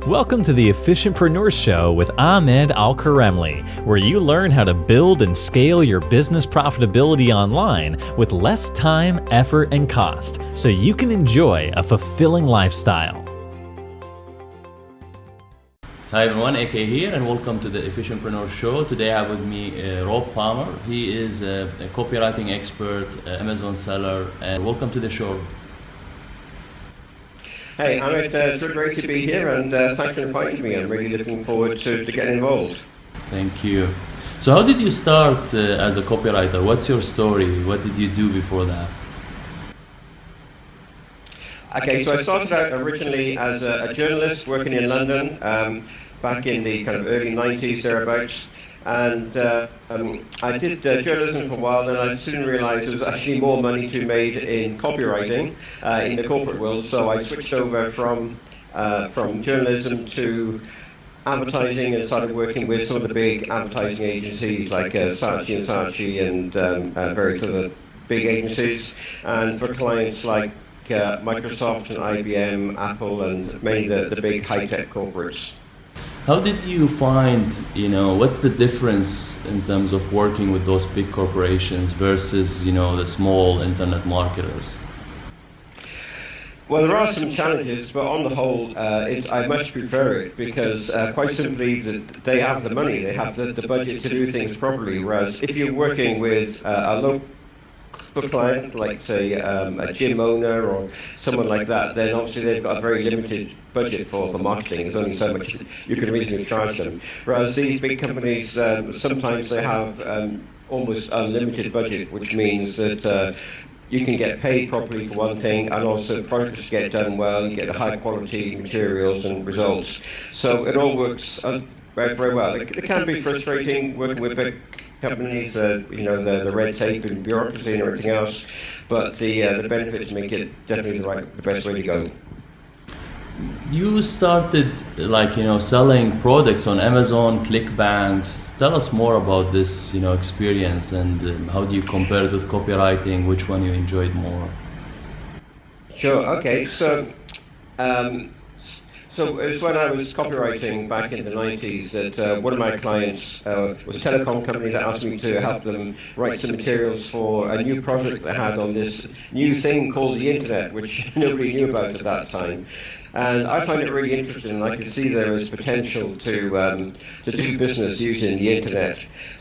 Welcome to the Efficientpreneur Show with Ahmed Al-Karemli, where you learn how to build and scale your business profitability online with less time, effort, and cost, so you can enjoy a fulfilling lifestyle. Hi everyone, AK here, and welcome to the Efficientpreneur Show. Today I have with me Rob Palmer. He is a copywriting expert, Amazon seller, and welcome to the show. Hey, Ahmed, it's really great to be here, and thanks for inviting me. I'm really looking forward to getting involved. Thank you. So how did you start as a copywriter? What's your story? What did you do before that? Okay, so I started out originally as a journalist working in London back in the kind of early 90s, thereabouts. And I did journalism for a while, then I soon realized there was actually more money to be made in copywriting in the corporate world, so I switched over from journalism to advertising and started working with some of the big advertising agencies like Saatchi and various other big agencies, and for clients like Microsoft and IBM, Apple, and many of the big high-tech corporates. How did you find, what's the difference in terms of working with those big corporations versus, the small internet marketers? Well, there are some challenges, but on the whole, I much prefer it because, quite simply, they have the money, they have the budget to do things properly, whereas if you're working with a local client, like say a gym owner or someone like that, then obviously they've got a very limited budget for marketing. There's only so much you can reasonably charge them. Whereas these big companies, sometimes they have almost unlimited budget, which means that you can get paid properly for one thing, and also projects get done well, you get high quality materials and results. So it all works very, very well. It can be frustrating working with big companies, the red tape and bureaucracy and everything else, but the benefits make it definitely the best way to go. You started selling products on Amazon, ClickBanks. Tell us more about this experience, and how do you compare it with copywriting? Which one you enjoyed more? Sure. Okay. So it was when I was copywriting back in the 90s that one of my clients was a telecom company that asked me to help them write some materials for a new project they had on this new thing called the internet, which nobody knew about at that time. And I find it really interesting, and I could see there was potential to do business using the internet.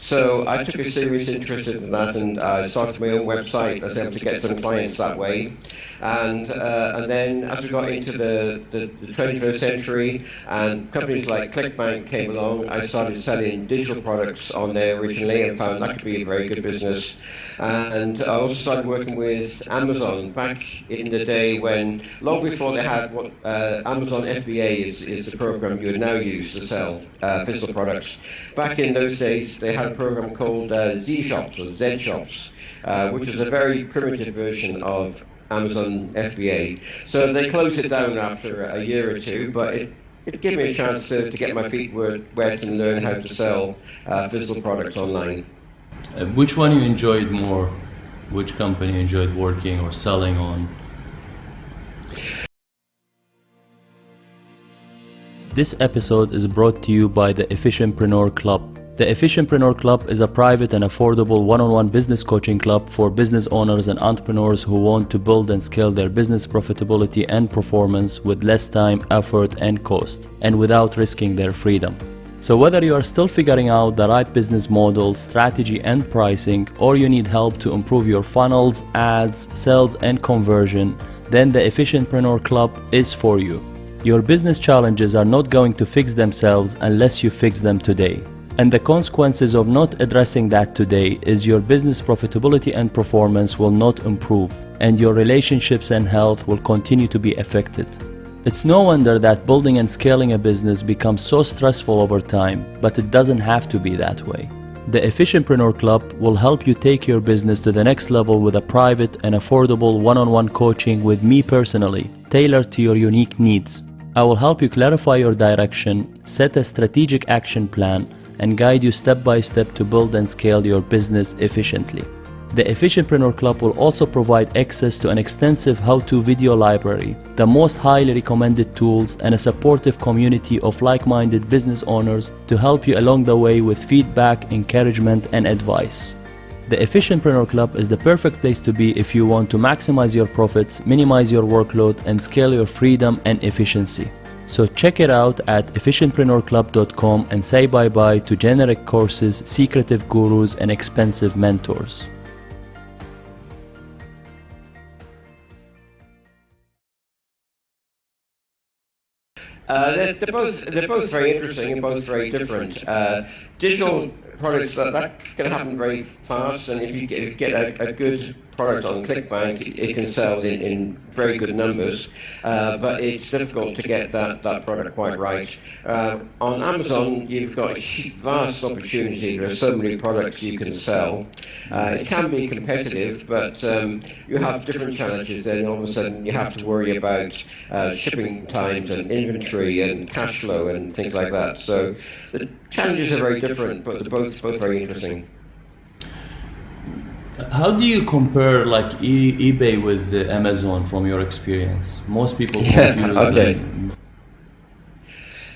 So I took a serious interest in that, and I started my own website. I was able to get some clients that way. And then as we got into the 21st century and companies like ClickBank came along, I started selling digital products on there originally and found that could be a very good business. And I also started working with Amazon back in the day when, long before they had what Amazon FBA is the program you would now use to sell physical products. Back in those days, they had a program called Z-Shops or Z-Shops, which was a very primitive version of Amazon FBA. So they closed it down after a year or two, but it gave me a chance to get my feet wet and learn how to sell physical products online. Which one you enjoyed more? Which company you enjoyed working or selling on? This episode is brought to you by the Efficientpreneur Club. The Efficientpreneur Club is a private and affordable one-on-one business coaching club for business owners and entrepreneurs who want to build and scale their business profitability and performance with less time, effort, and cost, and without risking their freedom. So whether you are still figuring out the right business model, strategy, and pricing, or you need help to improve your funnels, ads, sales, and conversion, then the Efficientpreneur Club is for you. Your business challenges are not going to fix themselves unless you fix them today. And the consequences of not addressing that today is your business profitability and performance will not improve, and your relationships and health will continue to be affected. It's no wonder that building and scaling a business becomes so stressful over time, but it doesn't have to be that way. The Efficientpreneur Club will help you take your business to the next level with a private and affordable one-on-one coaching with me personally, tailored to your unique needs. I will help you clarify your direction, set a strategic action plan, and guide you step by step to build and scale your business efficiently. The Efficientpreneur Club will also provide access to an extensive how-to video library, the most highly recommended tools, and a supportive community of like-minded business owners to help you along the way with feedback, encouragement, and advice. The Efficientpreneur Club is the perfect place to be if you want to maximize your profits, minimize your workload, and scale your freedom and efficiency. So check it out at efficientpreneurclub.com and say bye-bye to generic courses, secretive gurus, and expensive mentors. They're both very interesting and both very different. Digital products, that can happen very fast, and if you get a good product on ClickBank, it can sell in very good numbers, but it's difficult to get that product quite right. On Amazon, you've got a vast opportunity. There are so many products you can sell. It can be competitive, but you have different challenges. Then all of a sudden you have to worry about shipping times and inventory and cash flow and things like that. So the challenges are very different, but they're both very interesting. How do you compare like eBay with Amazon from your experience? Most people confuse them.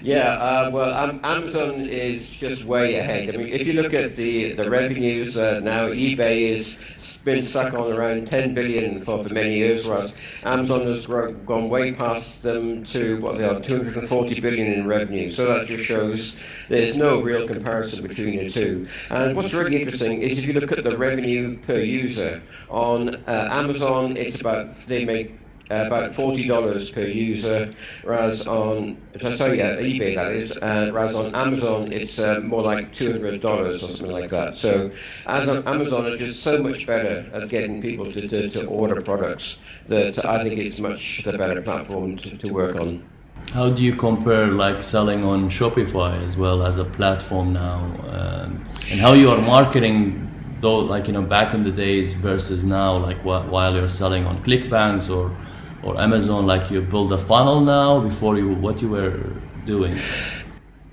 Yeah, well, Amazon is just way ahead. I mean, if you look at the revenues now, eBay has been stuck on around 10 billion for many years, whereas Amazon has gone way past them to what they are, 240 billion in revenue. So that just shows there's no real comparison between the two. And what's really interesting is if you look at the revenue per user on Amazon, it's they make about $40 per user, whereas on eBay that is, whereas on Amazon it's more like $200 or something like that. So as Amazon is just so much better at getting people to order products that I think it's much the better platform to work on. How do you compare like selling on Shopify as well as a platform now, and how you are marketing though, like back in the days versus now, like while you're selling on ClickBank or Amazon, like you build a funnel now before what you were doing?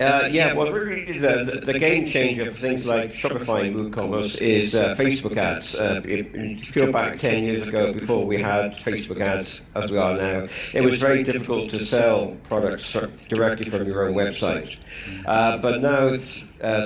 Yeah, well, really the game changer for things like Shopify and WooCommerce is Facebook ads. If you go back 10 years ago, before we had Facebook ads as we are now, it was very difficult to sell products directly from your own website. But now,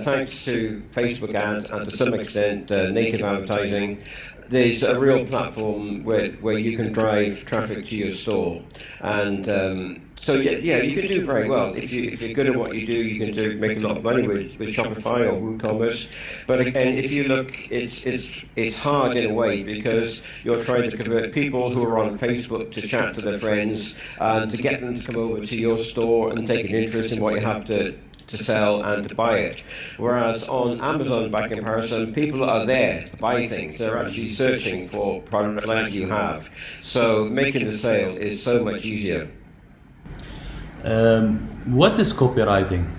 thanks to Facebook ads and to some extent native advertising, there's a real platform where you can drive traffic to your store, and so yeah, you can do very well if you're good at what you do. You can make a lot of money with Shopify or WooCommerce. But again, if you look, it's hard in a way because you're trying to convert people who are on Facebook to chat to their friends and to get them to come over to your store and take an interest in what you have to sell and to buy it. Whereas on Amazon, by comparison, people are there to buy things. They're actually searching for products like you have. So making the sale is so much easier. What is copywriting?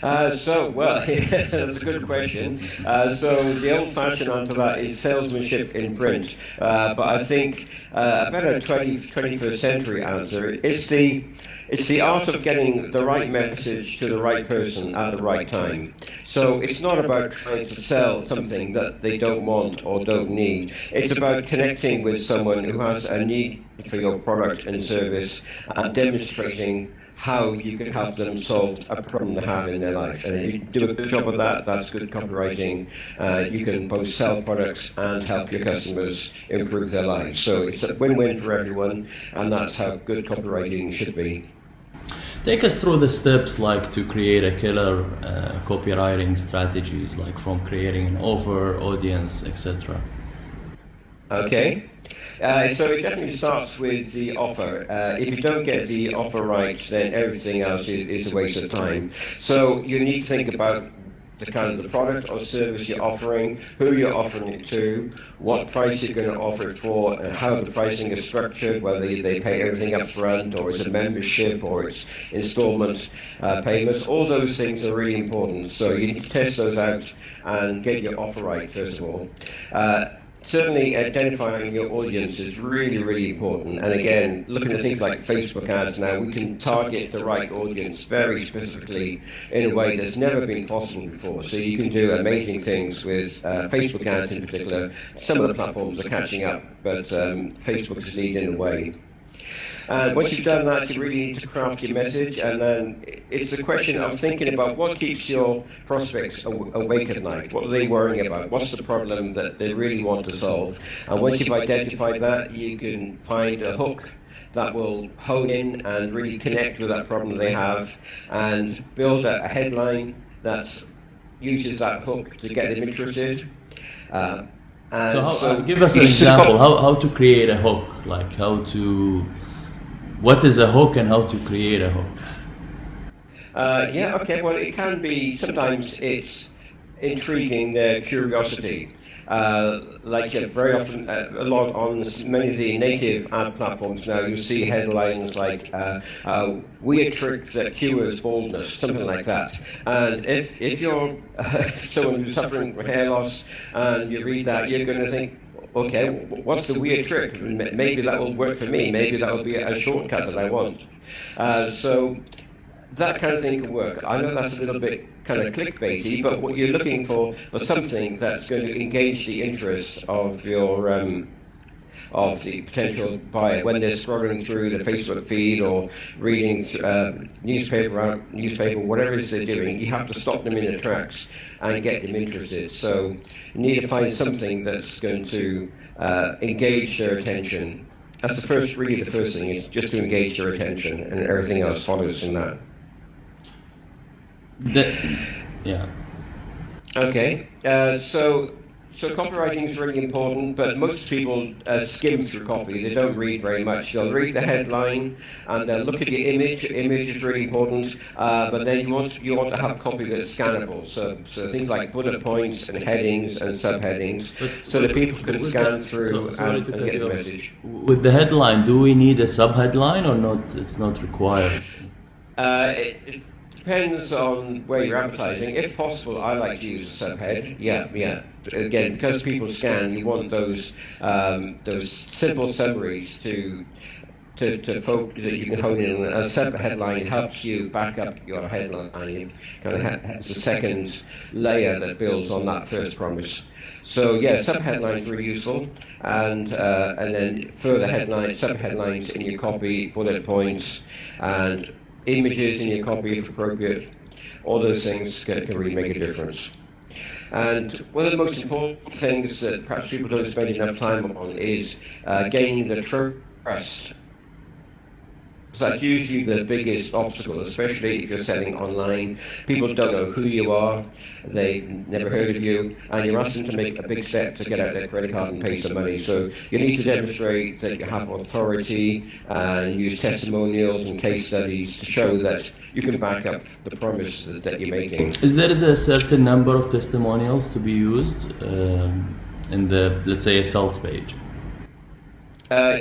That's a good question. So the old-fashioned answer to that is salesmanship in print. But I think a better 21st century answer is it's the art of getting the right message to the right person at the right time. So it's not about trying to sell something that they don't want or don't need. It's about connecting with someone who has a need for your product and service and demonstrating how you can help them solve a problem they have in their life. And if you do a good job of that, that's good copywriting. You can both sell products and help your customers improve their lives. So it's a win-win for everyone, and that's how good copywriting should be. Take us through the steps like to create a killer copywriting strategies, like from creating an offer, audience, etc. Okay. So it definitely starts with the offer. If you don't get the offer right, then everything else is a waste of time. So you need to think about the kind of the product or service you're offering, who you're offering it to, what price you're going to offer it for, and how the pricing is structured, whether they pay everything up front, or it's a membership, or it's installment payments. All those things are really important. So you need to test those out and get your offer right, first of all. certainly identifying your audience is really, really important. And again, looking at things like Facebook ads now, we can target the right audience very specifically in a way that's never been possible before. So you can do amazing things with Facebook ads in particular. Some of the platforms are catching up, but Facebook is leading the way. And once you've done that, you really need to craft your message, and then it's a question of thinking about what keeps your prospects awake at night. What are they worrying about? What's the problem that they really want to solve? And once you've identified that, you can find a hook that will hone in and really connect with that problem they have, and build a headline that uses that hook to get them interested. Give us an example, how to create a hook, like what is a hook and how to create a hook? Yeah, okay, well, it can be, sometimes it's intriguing their curiosity. Very often, on many of the native ad platforms now, you see headlines like, weird tricks that cures baldness, something like that. And if you're someone who's suffering from hair loss and you read that, you're going to think, okay, what's the weird trick? Maybe that will work for me. Maybe that will be a shortcut that I want. So that kind of thing can work. I know that's a little bit kind of clickbaity, but what you're looking for something that's going to engage the interest of your of the potential buyer when they're scrolling through the Facebook feed or reading newspaper, whatever it is they're doing. You have to stop them in their tracks and get them interested. So you need to find something that's going to engage their attention. That's really the first thing, is just to engage their attention, and everything else follows from that. Yeah. Okay. So copywriting is really important, but most people skim through copy. They don't read very much. They'll read the headline and they'll look at the image. Image is really important, but then you want to have copy that's scannable. So things like bullet points and headings and subheadings, so that people can scan through and get the message. With the headline, do we need a subheadline or not? It's not required. It depends on where you're advertising. If possible, I like to use a subhead. Yeah. Again, because people scan, you want those simple summaries to focus, that you can hone in on. A sub-headline helps you back up your headline. It kind of has a second layer that builds on that first promise. So yeah, sub-headlines are really useful, and then further headlines, sub-headlines in your copy, bullet points, and images in your copy if appropriate. All those things can really make a difference. And one of the most important things that perhaps people don't spend enough time on is gaining the trust. So that's usually the biggest obstacle, especially if you're selling online. People don't know who you are, they've never heard of you, and you're asking them to make a big step to get out their credit card and pay some money. So you need to demonstrate that you have authority and use testimonials and case studies to show that you can back up the promise that you're making. Is there a certain number of testimonials to be used in the, let's say, a sales page?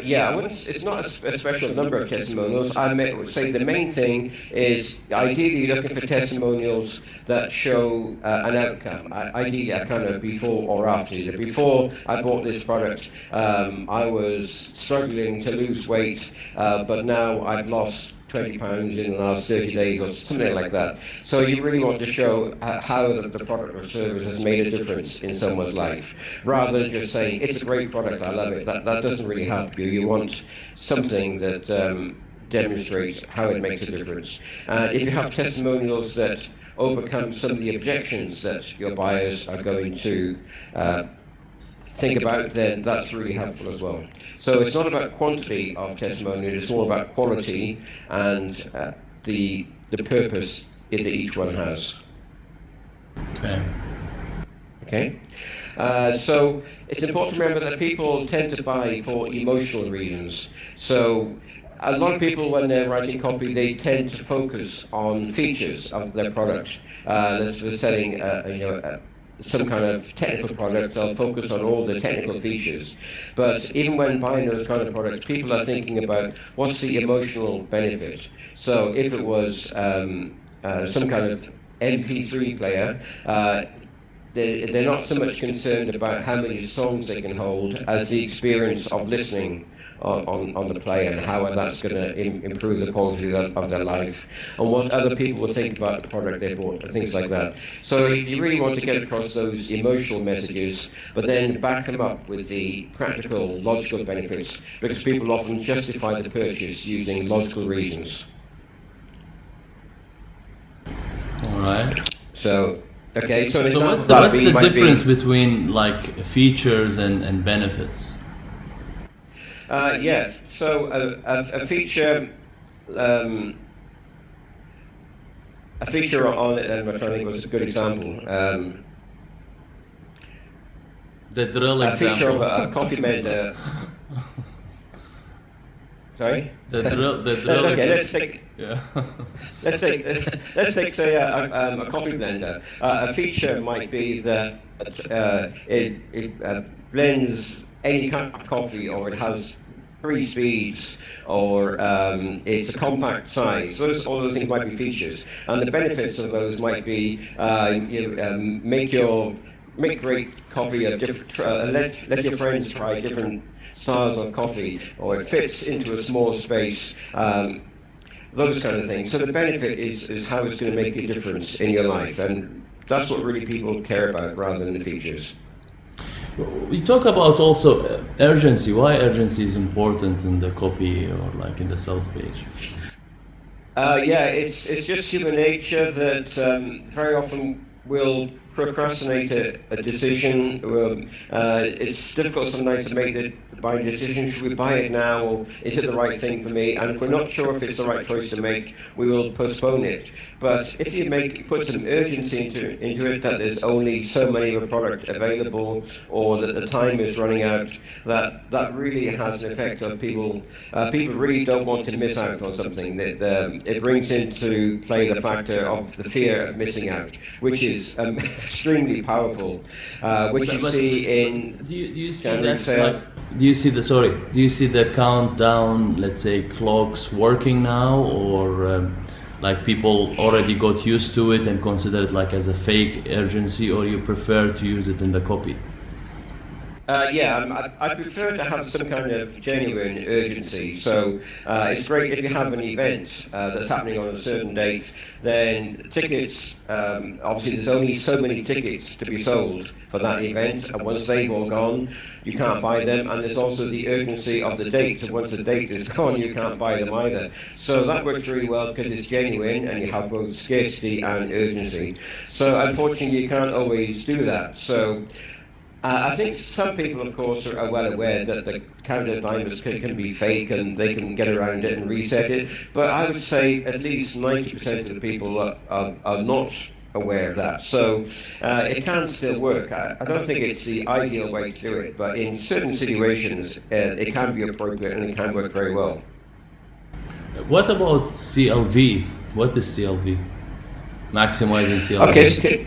Yeah, it's not a special number of testimonials. I would say the main thing is ideally looking for testimonials that show an outcome, ideally a kind of before or after. Before I bought this product, I was struggling to lose weight, but now I've lost 20 pounds in the last 30 days or something like that. So you really want to show how the product or service has made a difference in someone's life, rather than just saying, it's a great product, I love it. That doesn't really help you. You want something that demonstrates how it makes a difference. If you have testimonials that overcome some of the objections that your buyers are going to think about, then that's really helpful as well. So it's not about quantity of testimonials, it's more about quality and the purpose that each one has. Okay. So it's important to remember that people tend to buy for emotional reasons. So a lot of people, when they're writing copy, they tend to focus on features of their product. Let's say selling some kind of technical product, they'll focus on all the technical features. But even when buying those kind of products, people are thinking about what's the emotional benefit. So if it was some kind of MP3 player, they're not so much concerned about how many songs they can hold as the experience of listening on the play and how that's going to improve the quality of their life and what other people will think about the product they bought and things like that. So you really want to get across those emotional messages, but then back them up with the practical, logical benefits, because people often justify the purchase using logical reasons. All right. So, okay, so what's the difference between like features and benefits? Yeah, so a feature on it, I'm trying to think was a good example. The drill example. A feature of a coffee blender. Sorry? The drill. Okay, let's take say a coffee blender. A feature might be that it blends any kind of coffee, or it has 3 speeds, or it's a compact size. All those things might be features, and the benefits of those might be make great coffee of different. Let your friends try different styles of coffee, or it fits into a small space. Those kind of things. So the benefit is how it's going to make a difference in your life, and that's what really people care about rather than the features. We talk about also urgency. Why urgency is important in the copy or like in the sales page? Yeah, it's just human nature that very often we'll procrastinate a decision. It's difficult sometimes to make the buying decision. Should we buy it now, or is it the right thing for me? And if we're not sure if it's the right choice to make, we will postpone it. But if you put some urgency into it, that there's only so many of a product available, or that the time is running out, that really has an effect on people. People really don't want to miss out on something. It brings into play the factor of the fear of missing out, which is extremely powerful, which you see in do you see January that, sale. like, do you see the countdown, let's say, clocks working now, or like people already got used to it and consider it like as a fake urgency, or you prefer to use it in the copy? Yeah, I prefer to have some kind of genuine urgency. So it's great if you have an event that's happening on a certain date, then tickets, obviously there's only so many tickets to be sold for that event, and once they've all gone, you can't buy them, and there's also the urgency of the date, so once the date is gone, you can't buy them either. So that works really well because it's genuine, and you have both scarcity and urgency. So unfortunately, you can't always do that. So I think some people, of course, are well aware that the countdown timers can be fake and they can get around it and reset it. But I would say at least 90% of the people are not aware of that. So it can still work. I don't think it's the ideal way to do it, but in certain situations it can be appropriate and it can work very well. What about CLV? What is CLV? Maximizing CLV. Okay.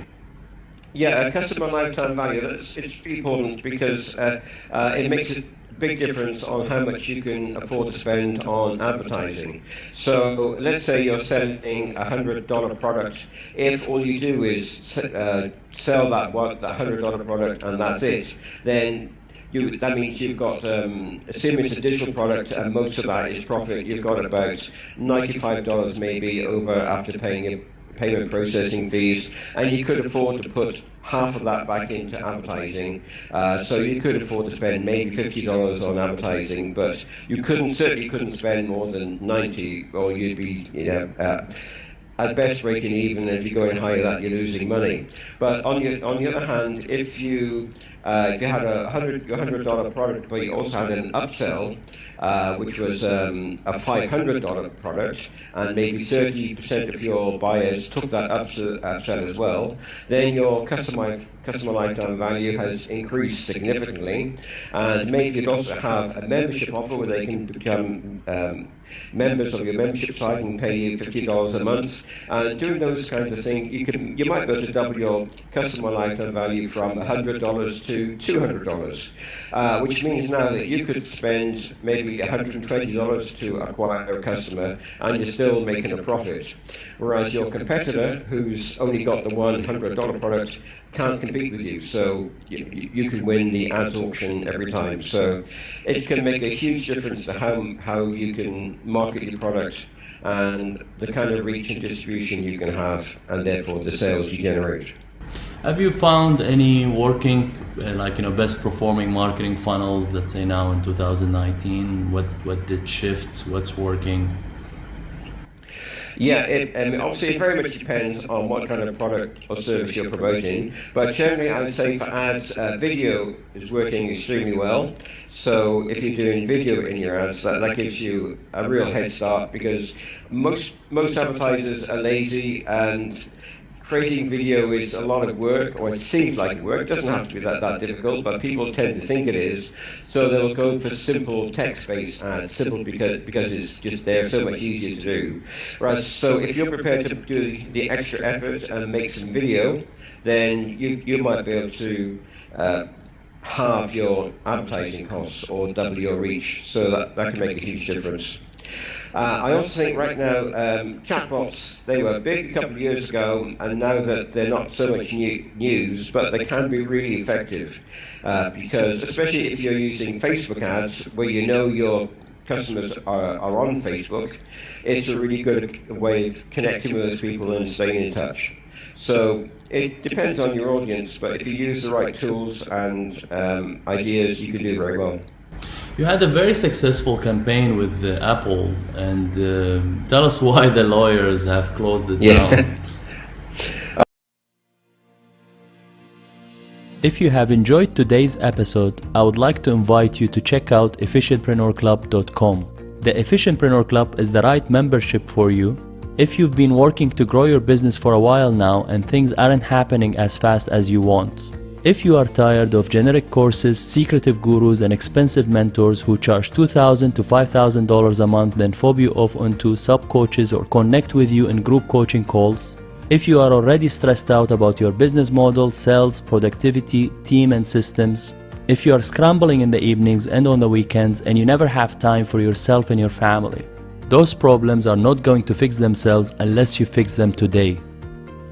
Yeah, customer lifetime value, it's really important because it makes a big difference on how much you can afford to spend on advertising. So let's say you're selling a $100 product. If all you do is sell that $100 product and that's it, then that means you've got, assume it's a digital product and most of that is profit, you've got about $95 maybe over after paying your payment processing fees, and you could afford to put half of that back into advertising. So you could afford to spend maybe $50 on advertising, but you certainly couldn't spend more than $90, or you'd be, at best breaking even, and if you're going higher that, you're losing money. But on the other hand, if you had a $100 product, but you also had an upsell, which was a $500 product, and maybe 30% of your buyers took that upsell as well, then your customer lifetime value has increased significantly. And maybe you'd also have a membership offer where they can become members of your membership site can pay you $50 a month. And doing those kinds of things, you might be able to double your customer lifetime value from $100 to $200, which means now that you could spend maybe $120 to acquire a customer and you're still making a profit. Whereas your competitor, who's only got the $100 product, can't compete with you. So you can win the ads auction every time. So it can make a huge difference to how you can market your product and the kind of reach and distribution you can have, and therefore the sales you generate. Have you found any working, best performing marketing funnels, let's say now in 2019? What did shift? What's working? Yeah, obviously it very much depends on what kind of product or service you're promoting, but generally I would say for ads, video is working extremely well. So if you're doing video in your ads, that gives you a real head start, because most advertisers are lazy, and creating video is a lot of work, or it seems like work. It doesn't have to be that difficult, but people tend to think it is. So they'll go for simple text-based ads, simple because it's just there, so much easier to do. Right, so if you're prepared to do the extra effort and make some video, then you might be able to halve your advertising costs or double your reach. So that can make a huge difference. I also think right now chatbots, they were big a couple of years ago, and now that they're not so much news, but they can be really effective, because especially if you're using Facebook ads where you know your customers are on Facebook, it's a really good way of connecting with those people and staying in touch. So it depends on your audience, but if you use the right tools and ideas, you can do very well. You had a very successful campaign with Apple, and tell us why the lawyers have closed it down. If you have enjoyed today's episode, I would like to invite you to check out efficientpreneurclub.com. The Efficientpreneur Club is the right membership for you if you've been working to grow your business for a while now and things aren't happening as fast as you want. If you are tired of generic courses, secretive gurus, and expensive mentors who charge $2,000 to $5,000 a month, then fob you off onto sub-coaches or connect with you in group coaching calls. If you are already stressed out about your business model, sales, productivity, team, and systems. If you are scrambling in the evenings and on the weekends and you never have time for yourself and your family. Those problems are not going to fix themselves unless you fix them today.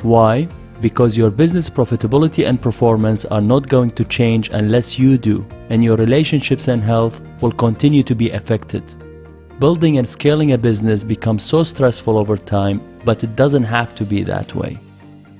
Why? Because your business profitability and performance are not going to change unless you do, and your relationships and health will continue to be affected. Building and scaling a business becomes so stressful over time, but it doesn't have to be that way.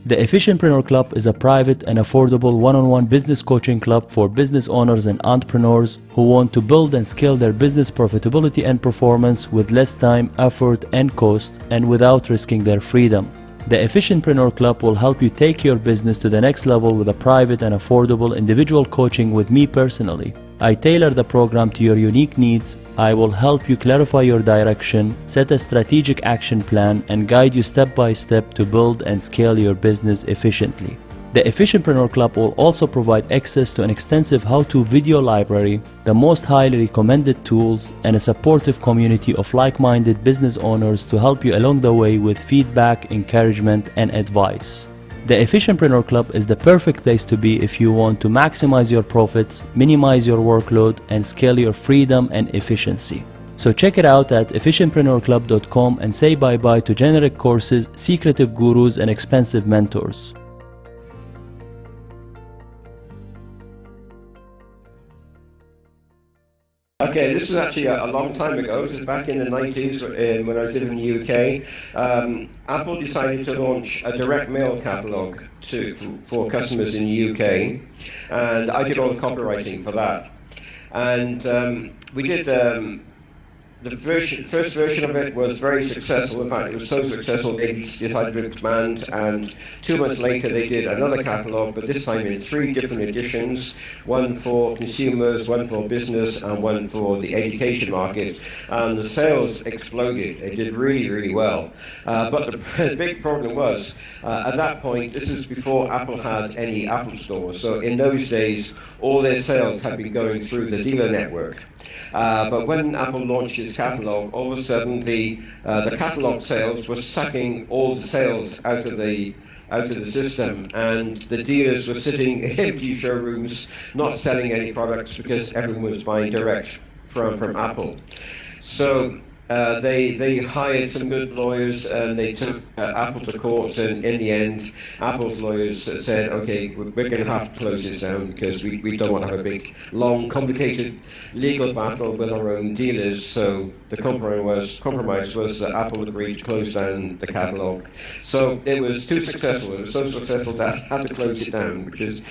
The Efficientpreneur Club is a private and affordable one-on-one business coaching club for business owners and entrepreneurs who want to build and scale their business profitability and performance with less time, effort, and cost, and without risking their freedom. The Efficientpreneur Club will help you take your business to the next level with a private and affordable individual coaching with me personally. I tailor the program to your unique needs. I will help you clarify your direction, set a strategic action plan, and guide you step by step to build and scale your business efficiently. The Efficientpreneur Club will also provide access to an extensive how-to video library, the most highly recommended tools, and a supportive community of like-minded business owners to help you along the way with feedback, encouragement, and advice. The Efficientpreneur Club is the perfect place to be if you want to maximize your profits, minimize your workload, and scale your freedom and efficiency. So check it out at efficientpreneurclub.com and say bye-bye to generic courses, secretive gurus, and expensive mentors. Okay, this was actually a long time ago. This was back in the 90s when I was living in the UK. Apple decided to launch a direct mail catalogue for customers in the UK, and I did all the copywriting for that. And we did the first version of it was very successful. In fact, it was so successful they decided to expand, and 2 months later they did another catalogue, but this time in 3 different editions, one for consumers, one for business, and one for the education market. And the sales exploded. They did really, really well. But the big problem was, at that point, this is before Apple had any Apple stores. So in those days, all their sales had been going through the dealer network. But when Apple launched its his catalogue, all of a sudden the catalogue sales were sucking all the sales out of the system, and the dealers were sitting in empty showrooms not selling any products because everyone was buying direct from Apple. So they hired some good lawyers, and they took Apple to court, and in the end Apple's lawyers said, okay, we're going to have to close this down because we don't want to have a big, long, complicated legal battle with our own dealers. So the compromise was that Apple agreed to close down the catalogue. So it was too successful. It was so successful that I had to close it down, which is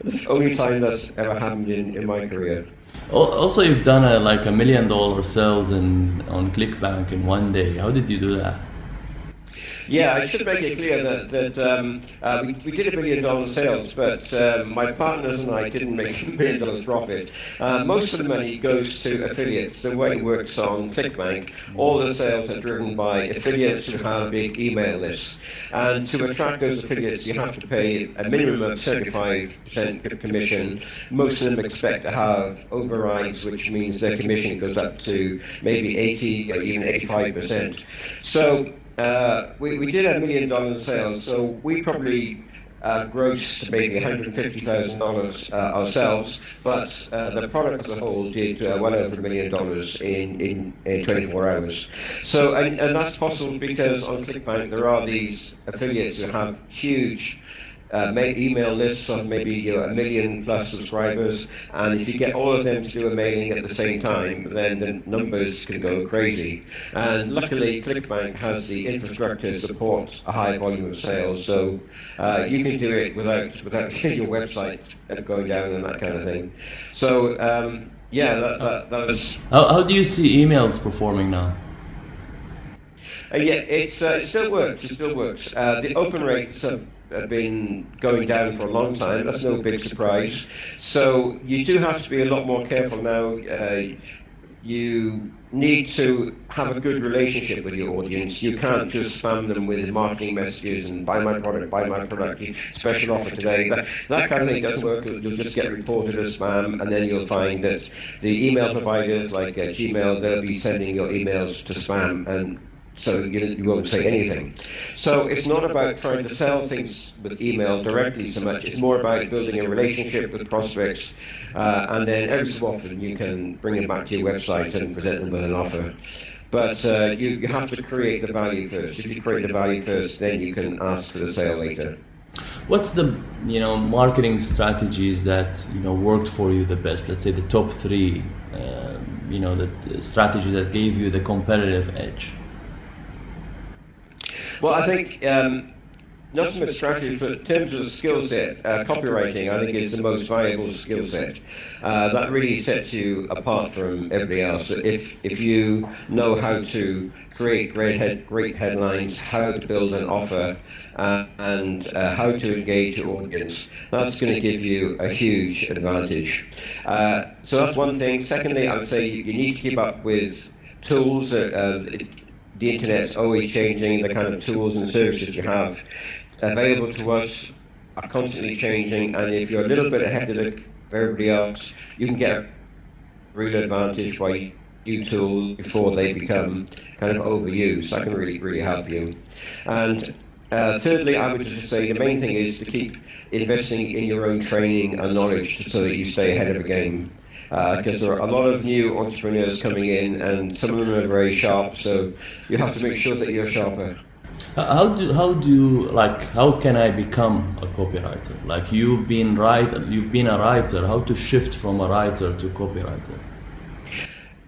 the only time that's ever happened in my career. Also, you've done like $1 million sales on ClickBank in one day. How did you do that? Yeah, I should make it clear that we did $1 million sales, but my partners and I didn't make $1 million profit. Most of the money goes to affiliates. The way it works on ClickBank, all the sales are driven by affiliates who have big email lists. And to attract those affiliates, you have to pay a minimum of 75% commission. Most of them expect to have overrides, which means their commission goes up to maybe 80 or even 85%. So we did $1 million in sales, so we probably grossed maybe $150,000 ourselves, but the product as a whole did well over $1 million in 24 hours. So, and that's possible because on ClickBank there are these affiliates who have huge email lists of maybe 1 million plus subscribers, and if you get all of them to do a mailing at the same time, then the numbers can go crazy. And luckily ClickBank has the infrastructure to support a high volume of sales, so you can do it without your website going down and that kind of thing. So yeah, that was... How do you see emails performing now? Yeah, it still works. It still works. The open rates have been going down for a long time. That's no big surprise. So you do have to be a lot more careful now. You need to have a good relationship with your audience. You can't just spam them with marketing messages and buy my product, special offer today. That kind of thing doesn't work. You'll just get reported as spam, and then you'll find that the email providers like Gmail, they'll be sending your emails to spam, and so you won't say anything. So it's not about trying to sell things with email directly so much. It's more about building a relationship with prospects, and then every so often you can bring them back to your website and present them with an offer. But you have to create the value first. If you create the value first, then you can ask for the sale later. What's the marketing strategies that worked for you the best? Let's say the top 3, the strategies that gave you the competitive edge. Well, I think not so much strategy, but in terms of skill set, copywriting I think is the most valuable skill set. That really sets you apart from everybody else. If you know how to create great headlines, how to build an offer, and how to engage your audience, that's going to give you a huge advantage. So that's one thing. Secondly, I would say you need to keep up with tools. The internet's always changing. The kind of tools and services you have available to us are constantly changing, and if you're a little bit ahead of everybody else, you can get a real advantage by new tools before they become kind of overused. That can really help you. And thirdly, I would just say the main thing is to keep investing in your own training and knowledge so that you stay ahead of the game. Because there are a lot of new entrepreneurs coming in, and some of them are very sharp, so you have to make sure that you're sharper. How can I become a copywriter? Like you've been a writer. How to shift from a writer to copywriter?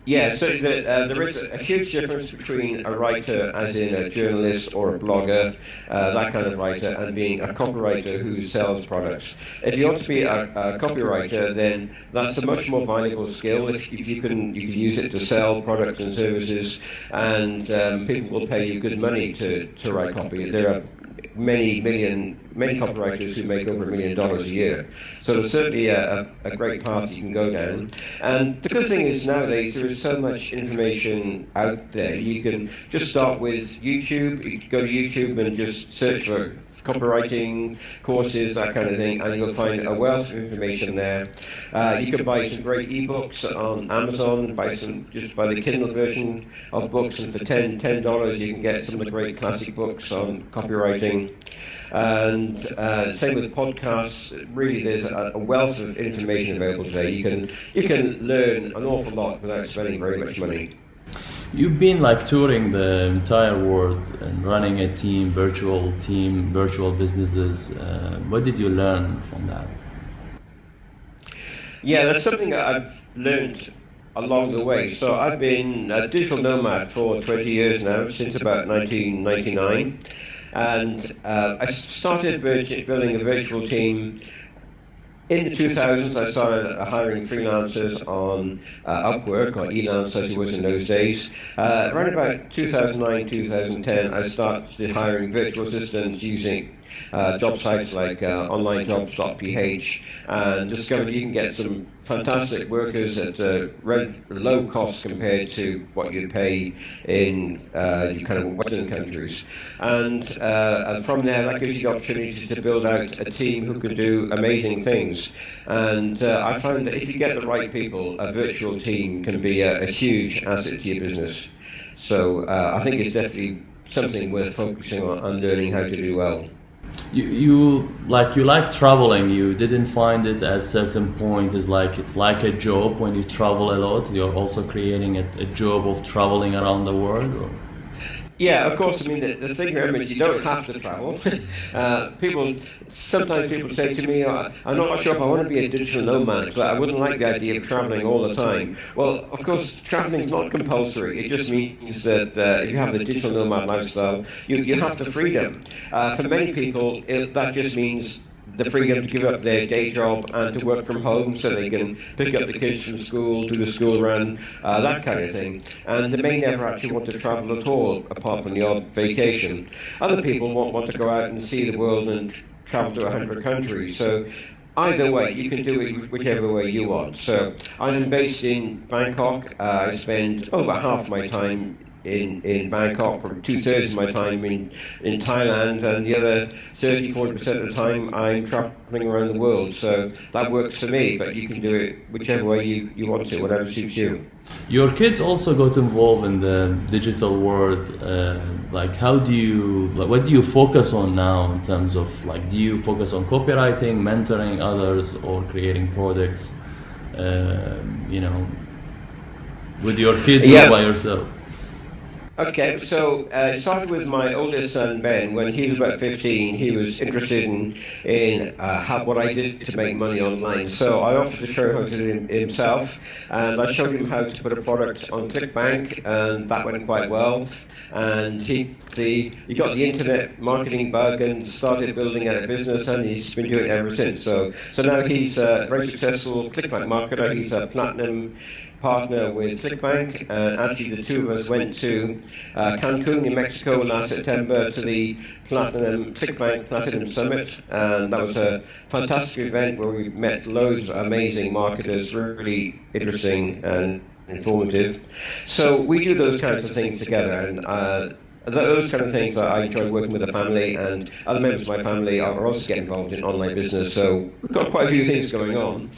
Yeah, so there is a huge difference between a writer, as in a journalist or a blogger, that kind of writer, and being a copywriter who sells products. If you want to be a copywriter, then that's a much more valuable skill. If you can use it to sell products and services, and people will pay you good money to write copy. There are many copywriters who make over $1 million a year. So there's certainly a great path you can go down. And the good thing is nowadays there is so much information out there. You can just start with YouTube. You go to YouTube and just search copywriting courses, that kind of thing, and you'll find a wealth of information there. You can buy some great ebooks on Amazon, just buy the Kindle version of books, and for $10 you can get some of the great classic books on copywriting. And same with podcasts. Really, there's a wealth of information available today. You can learn an awful lot without spending very much money. You've been like touring the entire world and running a virtual businesses. What did you learn from that? Yeah, that's something that I've learned along the way. So I've been a digital nomad for 20 years now, since about 1999. And I started building a virtual team. In the 2000s, I started hiring freelancers on Upwork, or Elance as it was in those days. Around about 2009, 2010, I started hiring virtual assistants using job sites like onlinejobs.ph, and discovered you can get some fantastic workers at low cost compared to what you'd pay in kind of Western countries. And from there, that gives you the opportunity to build out a team who can do amazing things. And I found that if you get the right people, a virtual team can be a huge asset to your business. So I think it's definitely something worth focusing on and learning how to do well. You like traveling. You didn't find it at a certain point it's like a job when you travel a lot. You're also creating a job of traveling around the world, or? Yeah, of course. I mean, the thing remember is you don't have to travel. Sometimes people say to me, I'm not sure if I want to be a digital nomad, but I wouldn't like the idea of traveling all the time. Well, of course, traveling is not compulsory. It just means that if you have the digital nomad lifestyle, you have the freedom. For many people, that just means the freedom to give up their day job and to work from home so they can pick up the kids from school, do the school run, that kind of thing. And they may never actually want to travel at all, apart from the odd vacation. Other people want to go out and see the world and travel to 100 countries. So either way, you can do it whichever way you want. So I'm based in Bangkok. I spend over half my time in Bangkok, from 2/3 of my time in Thailand, and the other 30-40% of the time I'm traveling around the world. So that works for me, but you can do it whichever way you want to, whatever suits you. Your kids also got involved in the digital world. What do you focus on now in terms of, do you focus on copywriting, mentoring others, or creating products, with your kids or by yourself? Okay, so it started with my oldest son, Ben. When he was about 15, he was interested in what I did to make money online. So I offered to show him how to do it himself, and I showed him how to put a product on ClickBank, and that went quite well. And he got the internet marketing bug and started building out a business, and he's been doing it ever since. So now he's a very successful ClickBank marketer. He's a platinum partner with ClickBank, and actually the two of us went to Cancun in Mexico last September to the ClickBank Platinum Summit, and that was a fantastic event where we met loads of amazing marketers, really interesting and informative. So we do those kinds of things together, and those kind of things that I enjoy working with the family, and other members of my family are also getting involved in online business, so we've got quite a few things going on.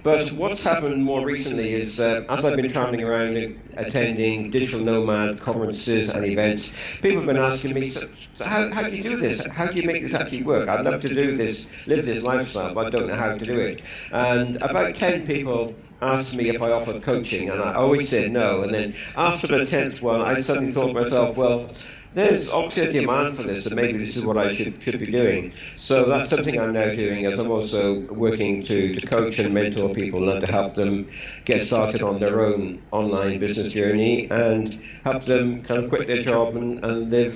But what's happened more recently is, as I've been traveling around and attending digital nomad conferences and events, people have been asking me, so how do you do this? How do you make this actually work? I'd love to do this, live this lifestyle, but I don't know how to do it. And about 10 people asked me if I offered coaching, and I always said no. And then after the 10th one, I suddenly thought to myself, well, there's obviously a demand for this, and maybe this is what I should be doing. So that's something I'm now doing, as I'm also working to coach and mentor people and to help them get started on their own online business journey and help them kind of quit their job and live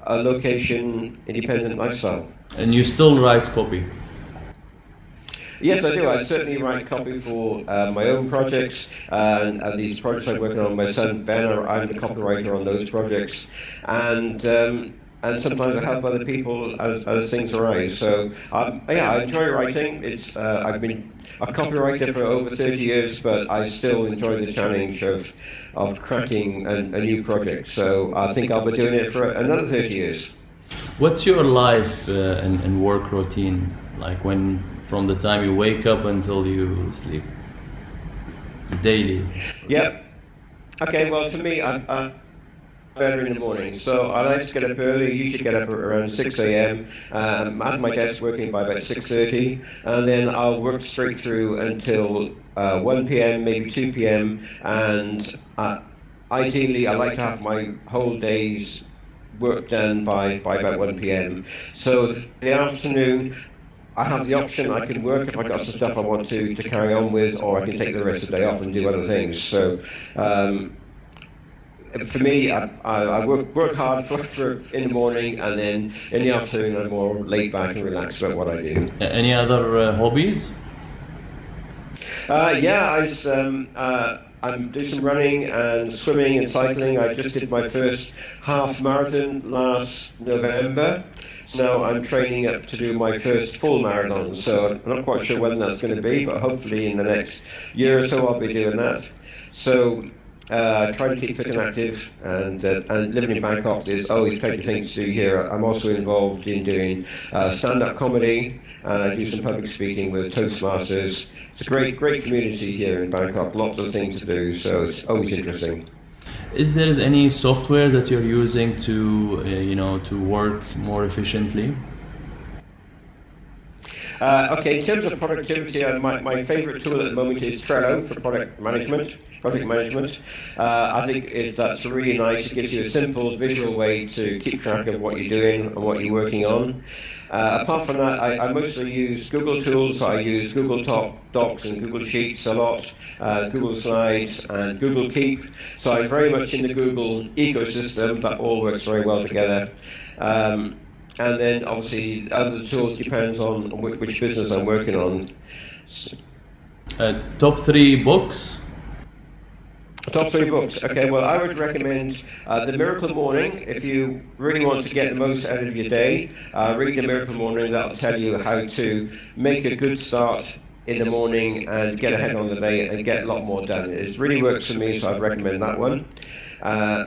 a location-independent lifestyle. And you still write copy? Yes, I do. I certainly write copy for my own projects, and these projects I'm working on. My son Ben, I'm the copywriter on those projects, and sometimes I help other people as things arise. So I enjoy writing. I've been a copywriter for over 30 years, but I still enjoy the challenge of cracking a new project. So I think I'll be doing it for another 30 years. What's your life and work routine like from the time you wake up until you sleep? Daily. Yep. Okay, well, for me, I'm better in the morning, so I like to get up early. Usually get up around 6 a.m. I'm at my desk working by about 6:30, and then I'll work straight through until 1 p.m., maybe 2 p.m., and ideally I like to have my whole day's work done by about 1 p.m. So the afternoon, I have the option. I can work if I've got some stuff I want to carry on with, or I can take the rest of the day off and do other things. So for me, I work hard for in the morning, and then in the afternoon I'm more laid back and relaxed about what I do. Any other hobbies? I do some running and swimming and cycling. I just did my first half marathon last November. Now I'm training up to do my first full marathon, so I'm not quite sure when that's going to be, but hopefully in the next year or so I'll be doing that. So I try to keep fit and active, and living in Bangkok, there's always plenty of things to do here. I'm also involved in doing stand-up comedy, and I do some public speaking with Toastmasters. It's a great community here in Bangkok, lots of things to do, so it's always interesting. Is there any software that you're using to to work more efficiently? Okay, in terms of productivity, my favorite tool at the moment is Trello for project management. I think that's really nice. It gives you a simple visual way to keep track of what you're doing and what you're working on. Apart from that, I mostly use Google tools. I use Google Docs and Google Sheets a lot, Google Slides and Google Keep. So I'm very much in the Google ecosystem. That all works very well together. And then obviously other tools depends on which business I'm working on. Top 3 books? Top 3 books. Okay, well, I would recommend The Miracle Morning. If you really want to get the most out of your day, read The Miracle Morning. That'll tell you how to make a good start in the morning and get ahead on the day and get a lot more done. It really works for me, so I'd recommend that one.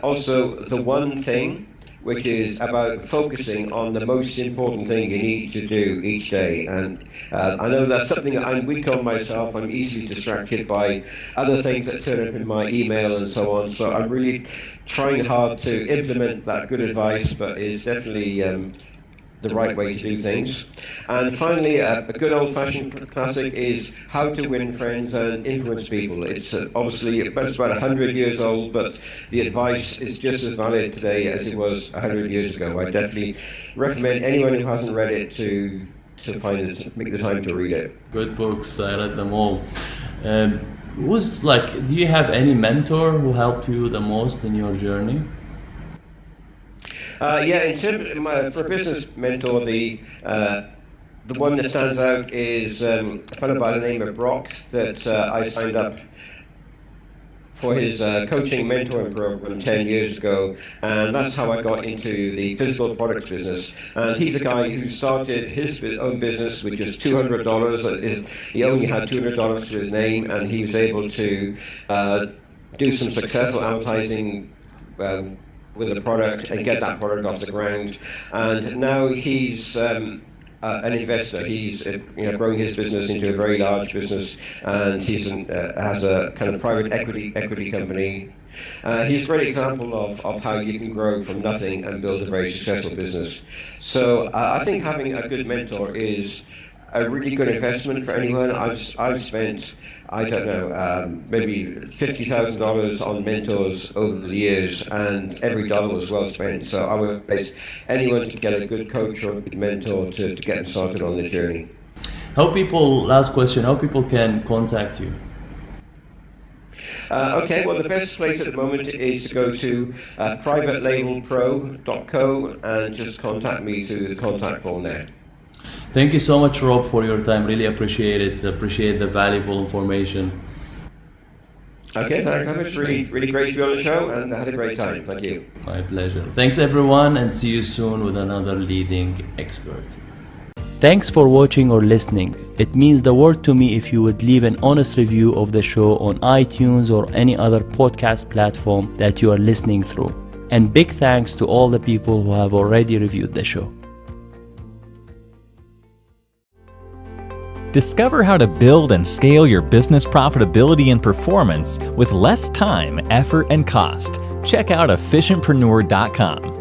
Also, The One Thing, which is about focusing on the most important thing you need to do each day. And I know that's something that I'm weak on myself. I'm easily distracted by other things that turn up in my email and so on. So I'm really trying hard to implement that good advice, but it's definitely the right way to do things. And finally, a good old-fashioned classic is How to Win Friends and Influence People. It's obviously about 100 years old, but the advice is just as valid today as it was 100 years ago. I definitely recommend anyone who hasn't read it to make the time to read it. Good books, I read them all. Do you have any mentor who helped you the most in your journey? In terms for a business mentor, the one that stands out is a fellow by the name of Brock that I signed up for his coaching mentoring program 10 years ago, and that's how I got into the physical products business. And he's a guy who started his own business with just $200. He only had $200 to his name, and he was able to do some successful advertising with a product and get that product off the ground. And now he's an investor. He's growing his business into a very large business, and has a kind of private equity company. He's a great example of how you can grow from nothing and build a very successful business. So I think having a good mentor is a really good investment for anyone. I've spent, I don't know, maybe $50,000 on mentors over the years, and every dollar was well spent. So I would advise anyone to get a good coach or a good mentor to get them started on the journey. Last question, how people can contact you? Okay, well, the best place at the moment is to go to privatelabelpro.co and just contact me through the contact form there. Thank you so much, Rob, for your time. Really appreciate it. Appreciate the valuable information. Okay, thanks. It was really great to be on the show, and I had a great time. Thank you. My pleasure. Thanks, everyone, and see you soon with another leading expert. Thanks for watching or listening. It means the world to me if you would leave an honest review of the show on iTunes or any other podcast platform that you are listening through. And big thanks to all the people who have already reviewed the show. Discover how to build and scale your business profitability and performance with less time, effort, and cost. Check out efficientpreneur.com.